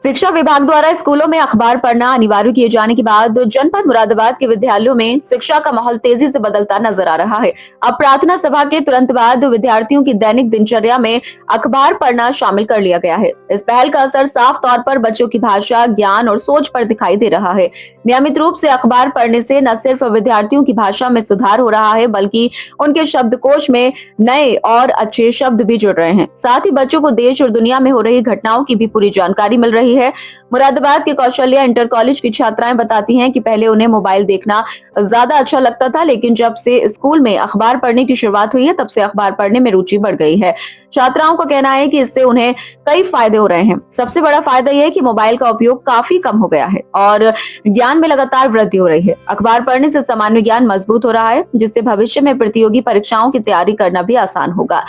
शिक्षा विभाग द्वारा स्कूलों में अखबार पढ़ना अनिवार्य किए जाने के बाद जनपद मुरादाबाद के विद्यालयों में शिक्षा का माहौल तेजी से बदलता नजर आ रहा है। अब प्रार्थना सभा के तुरंत बाद विद्यार्थियों की दैनिक दिनचर्या में अखबार पढ़ना शामिल कर लिया गया है। इस पहल का असर साफ तौर पर बच्चों की भाषा, ज्ञान और सोच पर दिखाई दे रहा है। नियमित रूप से अखबार पढ़ने से न सिर्फ विद्यार्थियों की भाषा में सुधार हो रहा है, बल्कि उनके शब्दकोश में नए और अच्छे शब्द भी जुड़ रहे हैं। साथ ही बच्चों को देश और दुनिया में हो रही घटनाओं की भी पूरी जानकारी मिल रही है। मुरादाबाद के कौशल्या इंटर कॉलेज की छात्राएं बताती हैं कि पहले उन्हें मोबाइल देखना ज्यादा अच्छा लगता था, लेकिन जब से स्कूल में अखबार पढ़ने की शुरुआत हुई है, तब से अखबार पढ़ने में रुचि बढ़ गई है। छात्राओं का कहना है कि इससे उन्हें कई फायदे हो रहे हैं। सबसे बड़ा फायदा यह है कि मोबाइल का उपयोग काफी कम हो गया है और ज्ञान में लगातार वृद्धि हो रही है। अखबार पढ़ने से सामान्य ज्ञान मजबूत हो रहा है, जिससे भविष्य में प्रतियोगी परीक्षाओं की तैयारी करना भी आसान होगा।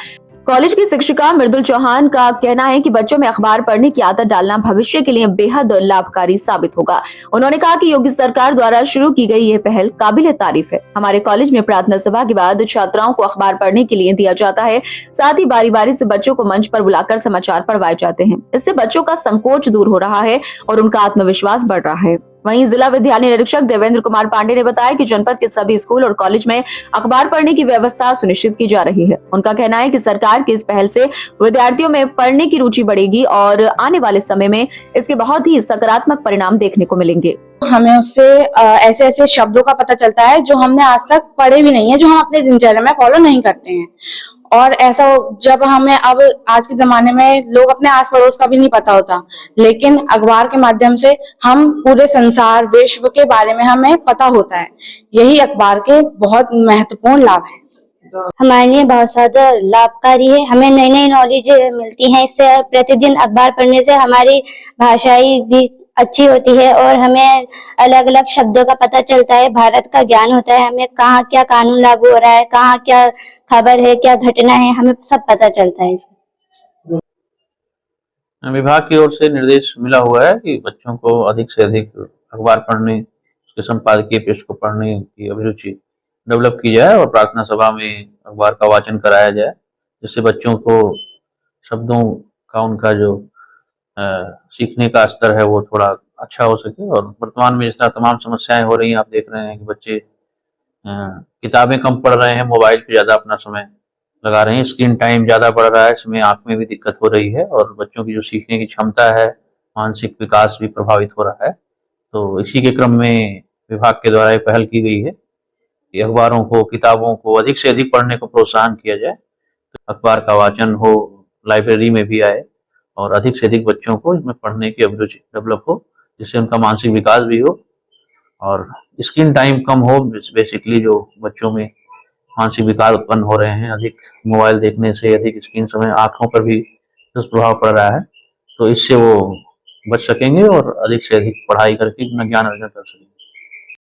कॉलेज की शिक्षिका मृदुल चौहान का कहना है कि बच्चों में अखबार पढ़ने की आदत डालना भविष्य के लिए बेहद लाभकारी साबित होगा। उन्होंने कहा कि योगी सरकार द्वारा शुरू की गई ये पहल काबिले तारीफ है। हमारे कॉलेज में प्रार्थना सभा के बाद छात्राओं को अखबार पढ़ने के लिए दिया जाता है। साथ ही बारी बारी से बच्चों को मंच पर बुलाकर समाचार पढ़वाए जाते हैं। इससे बच्चों का संकोच दूर हो रहा है और उनका आत्मविश्वास बढ़ रहा है। वहीं जिला विद्यालय निरीक्षक देवेंद्र कुमार पांडे ने बताया कि जनपद के सभी स्कूल और कॉलेज में अखबार पढ़ने की व्यवस्था सुनिश्चित की जा रही है। उनका कहना है कि सरकार की इस पहल से विद्यार्थियों में पढ़ने की रुचि बढ़ेगी और आने वाले समय में इसके बहुत ही सकारात्मक परिणाम देखने को मिलेंगे। हमें उससे ऐसे ऐसे शब्दों का पता चलता है जो हमने आज तक पढ़े भी नहीं है, जो हम अपने दिनचर्या में फॉलो नहीं करते हैं। और ऐसा जब हमें अब आज के जमाने में लोग अपने आस पड़ोस का भी नहीं पता होता, लेकिन अखबार के माध्यम से हम पूरे संसार विश्व के बारे में हमें पता होता है। यही अखबार के बहुत महत्वपूर्ण लाभ है। हमारे लिए बहुत ज्यादा लाभकारी है। हमें नई नई नॉलेज मिलती है इससे। प्रतिदिन अखबार पढ़ने से हमारी भाषाई भी अच्छी होती है और हमें अलग अलग शब्दों का पता चलता है, भारत का ज्ञान होता है। हमें कहाँ क्या कानून लागू हो रहा है, कहाँ क्या खबर है, क्या घटना है, हमें सब पता चलता है इससे। विभाग की ओर से निर्देश मिला हुआ है कि बच्चों को अधिक से अधिक अखबार पढ़ने, उसके संपादकीय पृष्ठ को पढ़ने की अभिरुचि डेवलप की जाए और प्रार्थना सभा में अखबार का वाचन कराया जाए, जिससे बच्चों को शब्दों का उनका जो सीखने का स्तर है वो थोड़ा अच्छा हो सके। और वर्तमान में जिस तरह तमाम समस्याएं हो रही हैं, आप देख रहे हैं कि बच्चे किताबें कम पढ़ रहे हैं, मोबाइल पे ज़्यादा अपना समय लगा रहे हैं, स्क्रीन टाइम ज़्यादा बढ़ रहा है, इसमें आँख में भी दिक्कत हो रही है और बच्चों की जो सीखने की क्षमता है, मानसिक विकास भी प्रभावित हो रहा है। तो इसी के क्रम में विभाग के द्वारा एक पहल की गई है कि अखबारों को, किताबों को अधिक से अधिक पढ़ने को प्रोत्साहन किया जाए। तो अखबार का वाचन हो, लाइब्रेरी में भी आए और अधिक से अधिक बच्चों को इसमें पढ़ने की अभिरुचि डेवलप हो, जिससे उनका मानसिक विकास भी हो और स्क्रीन टाइम कम हो। बेसिकली जो बच्चों में मानसिक विकार उत्पन्न हो रहे हैं, अधिक मोबाइल देखने से, अधिक स्क्रीन समय, आंखों पर भी दुष्प्रभाव पड़ रहा है, तो इससे वो बच सकेंगे और अधिक से अधिक पढ़ाई करके अपना ज्ञान अर्जन कर सकेंगे।